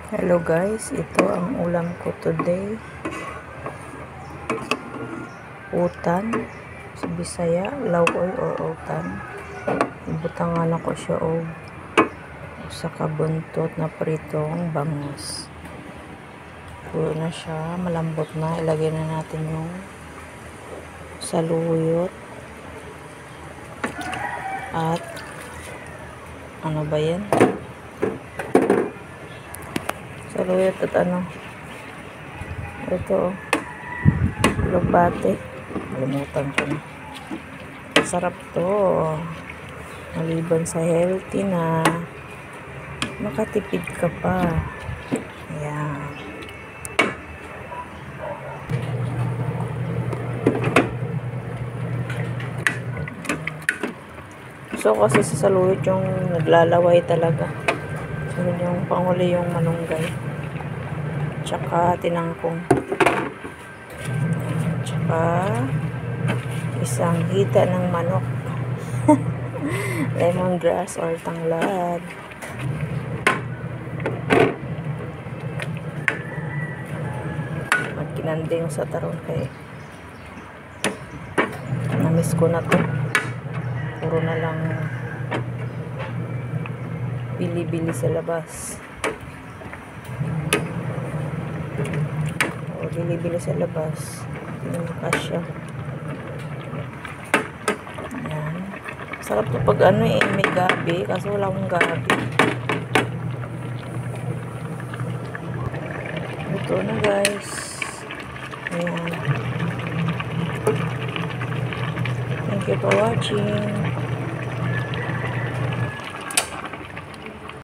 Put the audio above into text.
Hello guys, ito ang ulam ko today. Utan sa Bisaya, lauoy or utan. Ibutangan ako siya og sa kabuntot na pritong bangus. Puro na siya, malambot na. Ilagay na natin yung saluyot at ano ba yan? Saluyot at ano, ito lupate, kalimutan ko na. Sarap to, maliban sa healthy na, makatipid ka pa. Ayan. So kasi sa saluyot yung naglalaway talaga. So yung panguli yung manunggay, tsaka tinangkong, tsaka isang hita ng manok. Lemongrass or tanglad. Magkinanding sa taron kay namiss ko na to. Puro na lang bili-bili sa labas. O bili-bili sa labas. Hindi makasya. Ayan. Sarap to pag ano may gabi. Kaso wala akong gabi. Ito na guys. Ayan. Thank you for watching.